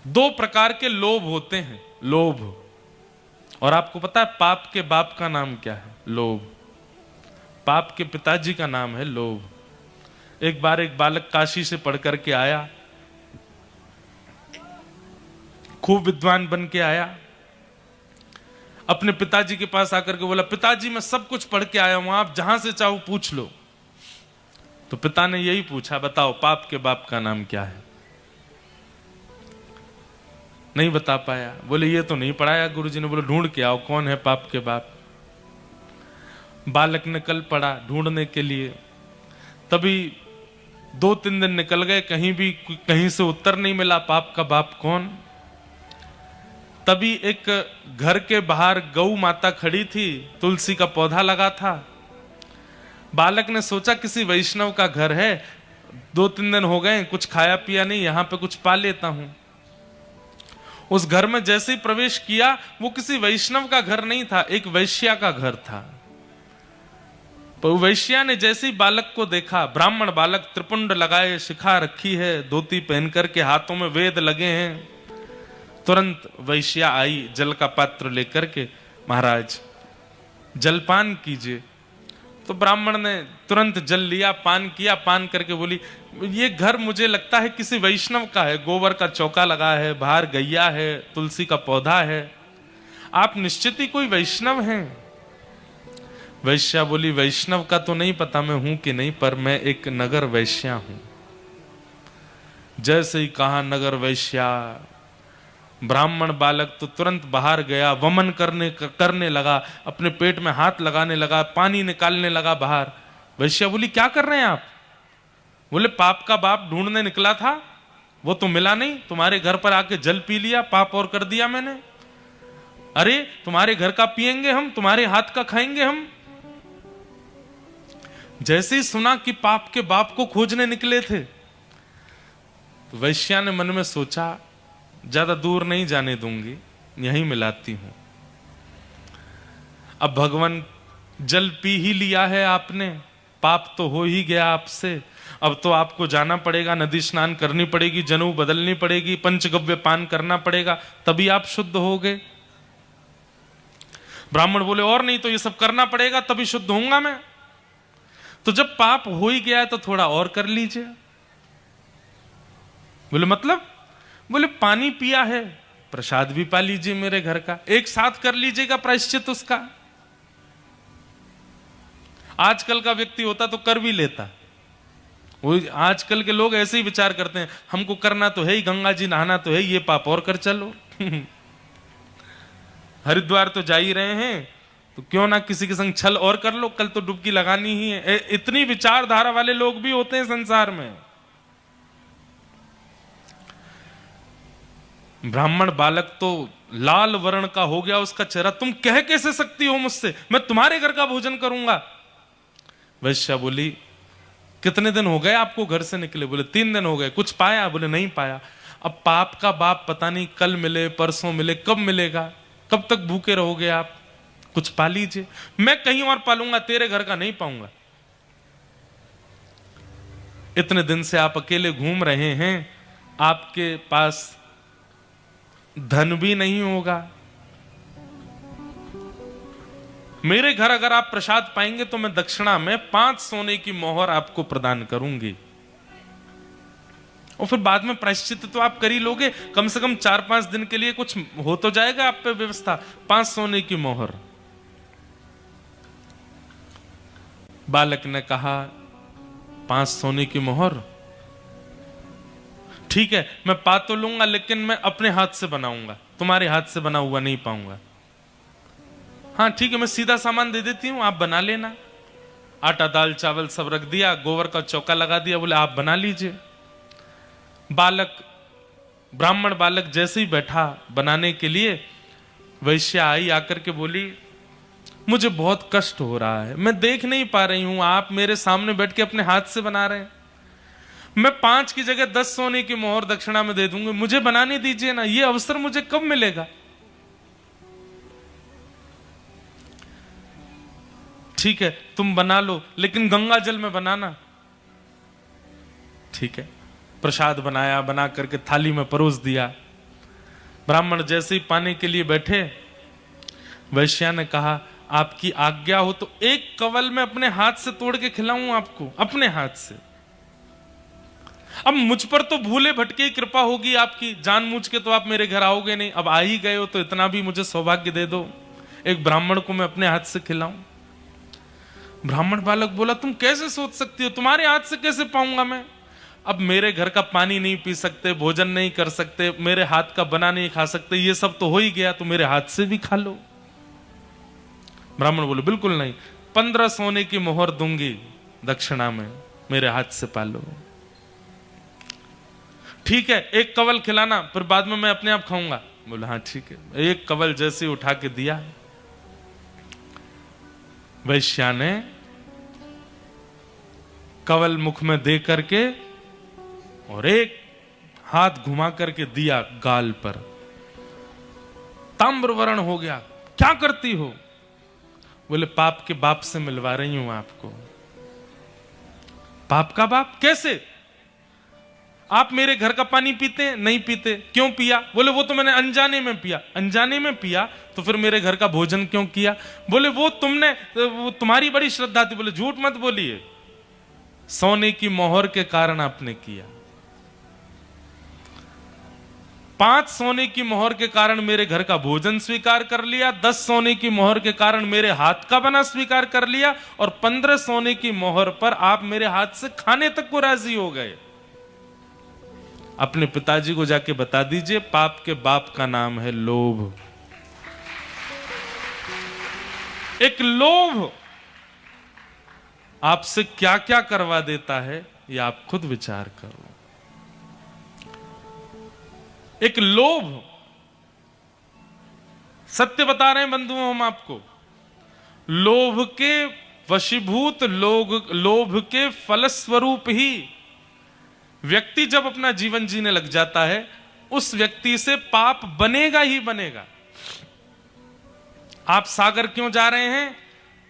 दो प्रकार के लोभ होते हैं, लोभ। और आपको पता है पाप के बाप का नाम क्या है? लोभ। पाप के पिताजी का नाम है लोभ। एक बार एक बालक काशी से पढ़ करके आया, खूब विद्वान बन के आया, अपने पिताजी के पास आकर के बोला, पिताजी मैं सब कुछ पढ़ के आया हूं, आप जहां से चाहो पूछ लो। तो पिता ने यही पूछा, बताओ पाप के बाप का नाम क्या है? नहीं बता पाया। बोले ये तो नहीं पढ़ाया गुरुजी ने। बोले ढूंढ के आओ कौन है पाप के बाप। बालक ने कल पढ़ा ढूंढने के लिए, तभी 2-3 दिन निकल गए, कहीं से उत्तर नहीं मिला पाप का बाप कौन। तभी एक घर के बाहर गौ माता खड़ी थी, तुलसी का पौधा लगा था। बालक ने सोचा किसी वैष्णव का घर है, 2-3 दिन हो गए कुछ खाया पिया नहीं, यहां पे कुछ पा लेता हूं। उस घर में जैसे ही प्रवेश किया, वो किसी वैष्णव का घर नहीं था, एक वैश्या का घर था। तो वैश्या ने जैसे ही बालक को देखा, ब्राह्मण बालक, त्रिपुंड लगाए, शिखा रखी है, धोती पहन करके, हाथों में वेद लगे हैं, तुरंत वैश्या आई जल का पात्र लेकर के, महाराज जलपान कीजिए। तो ब्राह्मण ने तुरंत जल लिया, पान किया, पान करके बोली, ये घर मुझे लगता है किसी वैष्णव का है, गोबर का चौका लगा है, बाहर गैया है, तुलसी का पौधा है, आप निश्चित ही कोई वैष्णव हैं। वैश्या बोली, वैष्णव का तो नहीं पता मैं हूं कि नहीं, पर मैं एक नगर वैश्या हूं। जैसे ही कहा नगर वैश्या, ब्राह्मण बालक तो तुरंत बाहर गया, वमन करने लगा, अपने पेट में हाथ लगाने लगा, पानी निकालने लगा बाहर। वैश्या बोली, क्या कर रहे हैं आप? बोले, पाप का बाप ढूंढने निकला था, वो तो मिला नहीं, तुम्हारे घर पर आके जल पी लिया, पाप और कर दिया मैंने। अरे तुम्हारे घर का पिएंगे हम, तुम्हारे हाथ का खाएंगे हम। जैसे ही सुना कि पाप के बाप को खोजने निकले थे, तो वैश्या ने मन में सोचा, ज्यादा दूर नहीं जाने दूंगी, यहीं मिलाती हूं। अब भगवान जल पी ही लिया है आपने, पाप तो हो ही गया आपसे, अब तो आपको जाना पड़ेगा, नदी स्नान करनी पड़ेगी, जनेऊ बदलनी पड़ेगी, पंचगव्य पान करना पड़ेगा, तभी आप शुद्ध हो गए। ब्राह्मण बोले, और नहीं तो ये सब करना पड़ेगा तभी शुद्ध होऊंगा मैं। तो जब पाप हो ही गया है तो थोड़ा और कर लीजिए। बोले मतलब? बोले पानी पिया है, प्रसाद भी पा लीजिए मेरे घर का, एक साथ कर लीजिएगा प्रायश्चित उसका। आजकल का व्यक्ति होता तो कर भी लेता। वो आजकल के लोग ऐसे ही विचार करते हैं, हमको करना तो है ही, गंगा जी नहाना तो है, ये पाप और कर चलो। हरिद्वार तो जा ही रहे हैं, तो क्यों ना किसी के संग छल और कर लो, कल तो डुबकी लगानी ही है। इतनी विचारधारा वाले लोग भी होते हैं संसार में। ब्राह्मण बालक तो लाल वर्ण का हो गया उसका चेहरा, तुम कह कैसे सकती हो मुझसे, मैं तुम्हारे घर का भोजन करूंगा। वैश्या बोली, कितने दिन हो गए आपको घर से निकले? बोले 3 दिन हो गए। कुछ पाया? बोले नहीं पाया। अब पाप का बाप पता नहीं कल मिले, परसों मिले, कब मिलेगा, कब तक भूखे रहोगे आप, कुछ पा लीजिए। मैं कहीं और पालूंगा, तेरे घर का नहीं पाऊंगा। इतने दिन से आप अकेले घूम रहे हैं, आपके पास धन भी नहीं होगा, मेरे घर अगर आप प्रसाद पाएंगे तो मैं दक्षिणा में 5 सोने की मोहर आपको प्रदान करूंगी, और फिर बाद में प्रायश्चित तो आप कर ही लोगे, कम से कम 4-5 दिन के लिए कुछ हो तो जाएगा आप पे व्यवस्था। 5 सोने की मोहर। बालक ने कहा, 5 सोने की मोहर ठीक है, मैं पा तो लूंगा, लेकिन मैं अपने हाथ से बनाऊंगा, तुम्हारे हाथ से बना हुआ नहीं पाऊंगा। हाँ ठीक है, मैं सीधा सामान दे देती हूं, आप बना लेना। आटा दाल चावल सब रख दिया, गोबर का चौका लगा दिया, बोले आप बना लीजिए। बालक, ब्राह्मण बालक जैसे ही बैठा बनाने के लिए, वैश्या आई, आकर के बोली, मुझे बहुत कष्ट हो रहा है, मैं देख नहीं पा रही हूं, आप मेरे सामने बैठ के अपने हाथ से बना रहे हैं, मैं 5 की जगह 10 सोने की मोहर दक्षिणा में दे दूंगी, मुझे बनाने दीजिए ना, ये अवसर मुझे कब मिलेगा? ठीक है तुम बना लो, लेकिन गंगा जल में बनाना। ठीक है, प्रसाद बनाया, बना करके थाली में परोस दिया। ब्राह्मण जैसे ही पाने के लिए बैठे, वैश्या ने कहा आपकी आज्ञा हो तो एक कवल मैं अपने हाथ से तोड़ के खिलाऊं आपको, अपने हाथ से। अब मुझ पर तो भूले भटके ही कृपा होगी आपकी, जानबूझ के तो आप मेरे घर आओगे नहीं, अब आ ही गए हो तो इतना भी मुझे सौभाग्य दे दो, एक ब्राह्मण को मैं अपने हाथ से खिलाऊं। ब्राह्मण बालक बोला तुम कैसे सोच सकती हो, तुम्हारे हाथ से कैसे पाऊंगा मैं? अब मेरे घर का पानी नहीं पी सकते, भोजन नहीं कर सकते, मेरे हाथ का बना नहीं खा सकते, ये सब तो हो ही गया, तो मेरे हाथ से भी खा लो। ब्राह्मण बोले बिल्कुल नहीं, 15 सोने की मोहर दूंगी दक्षिणा में, मेरे हाथ से पालो। ठीक है, एक कवल खिलाना, फिर बाद में मैं अपने आप खाऊंगा। बोला हाँ ठीक है। एक कवल जैसे उठा के दिया, वैश्या ने कवल मुख में दे करके और एक हाथ घुमा करके दिया गाल पर, ताम्रवर्ण हो गया। क्या करती हो? बोले पाप के बाप से मिलवा रही हूं आपको। पाप का बाप कैसे? आप मेरे घर का पानी पीते हैं? नहीं पीते। क्यों पिया? बोले वो तो मैंने अनजाने में पिया। अनजाने में पिया तो फिर मेरे घर का भोजन क्यों किया? बोले वो तुम्हारी बड़ी श्रद्धा थी। बोले झूठ मत बोलिए, सोने की मोहर के कारण आपने किया। 5 सोने की मोहर के कारण मेरे घर का भोजन स्वीकार कर लिया, 10 सोने की मोहर के कारण मेरे हाथ का बना स्वीकार कर लिया, और 15 सोने की मोहर पर आप मेरे हाथ से खाने तक को राजी हो गए। अपने पिताजी को जाके बता दीजिए, पाप के बाप का नाम है लोभ। एक लोभ आपसे क्या क्या करवा देता है, ये आप खुद विचार करो। एक लोभ, सत्य बता रहे हैं बंधुओं हम आपको, लोभ के वशीभूत, लोभ के फलस्वरूप ही व्यक्ति जब अपना जीवन जीने लग जाता है, उस व्यक्ति से पाप बनेगा ही बनेगा। आप सागर क्यों जा रहे हैं?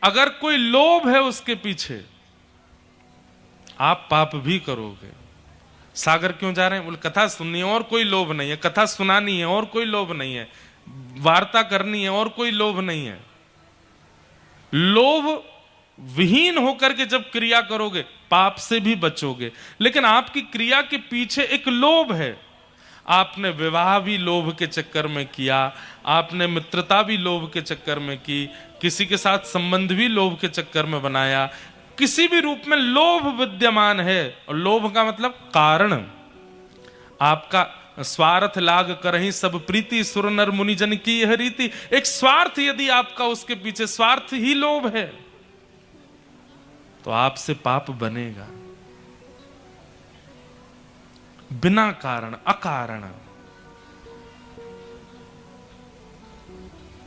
अगर कोई लोभ है उसके पीछे, आप पाप भी करोगे। सागर क्यों जा रहे हैं? बोले कथा सुननी है और कोई लोभ नहीं है, कथा सुनानी है और कोई लोभ नहीं है, वार्ता करनी है और कोई लोभ नहीं है। लोभ विहीन होकर के जब क्रिया करोगे, पाप से भी बचोगे। लेकिन आपकी क्रिया के पीछे एक लोभ है। आपने विवाह भी लोभ के चक्कर में किया, आपने मित्रता भी लोभ के चक्कर में की, किसी के साथ संबंध भी लोभ के चक्कर में बनाया। किसी भी रूप में लोभ विद्यमान है, और लोभ का मतलब कारण। आपका स्वार्थ लाग करहि सब प्रीति, सुर नर मुनि जन की यह रीति। एक स्वार्थ यदि आपका उसके पीछे, स्वार्थ ही लोभ है, तो आपसे पाप बनेगा। बिना कारण, अकारण।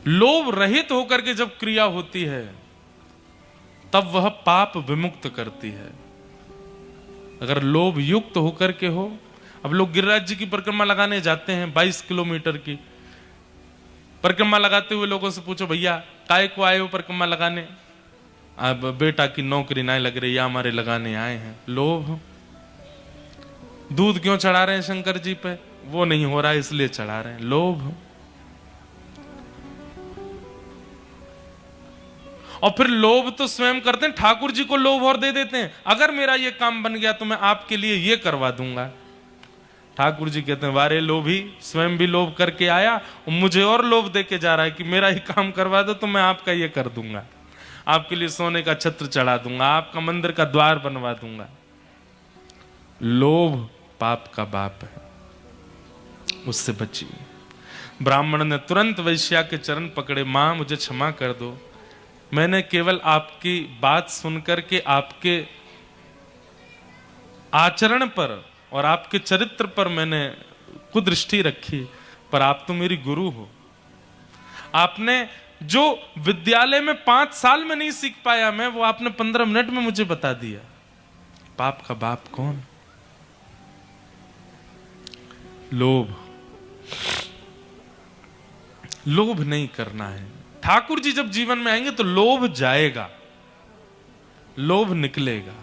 लोभ रहित होकर के जब क्रिया होती है, तब वह पाप विमुक्त करती है। अगर लोभ युक्त होकर के हो, अब लोग गिरिराज जी की परिक्रमा लगाने जाते हैं, 22 किलोमीटर की परिक्रमा लगाते हुए लोगों से पूछो भैया काय को आए हो परिक्रमा लगाने? अब बेटा की नौकरी नहीं लग रही, या हमारे लगाने आए हैं। लोभ। दूध क्यों चढ़ा रहे हैं शंकर जी पे? वो नहीं हो रहा इसलिए चढ़ा रहे हैं। लोभ। और फिर लोभ तो स्वयं करते हैं, ठाकुर जी को लोभ और दे देते हैं, अगर मेरा ये काम बन गया तो मैं आपके लिए ये करवा दूंगा। ठाकुर जी कहते हैं वारे लोभी, स्वयं भी लोभ करके आया और मुझे और लोभ दे के जा रहा है कि मेरा ये काम करवा दो तो मैं आपका ये कर दूंगा, आपके लिए सोने का छत्र चढ़ा दूंगा, आपका मंदिर का द्वार बनवा दूंगा। लोभ पाप का बाप है, उससे बचिए। ब्राह्मण ने तुरंत वैश्या के चरण पकड़े, मां मुझे क्षमा कर दो, मैंने केवल आपकी बात सुनकर के आपके आचरण पर और आपके चरित्र पर मैंने कुदृष्टि रखी, पर आप तो मेरी गुरु हो। आपने जो विद्यालय में 5 साल में नहीं सीख पाया मैं, वो आपने 15 मिनट में मुझे बता दिया। पाप का बाप कौन? लोभ। लोभ नहीं करना है। ठाकुर जी जब जीवन में आएंगे तो लोभ जाएगा, लोभ निकलेगा।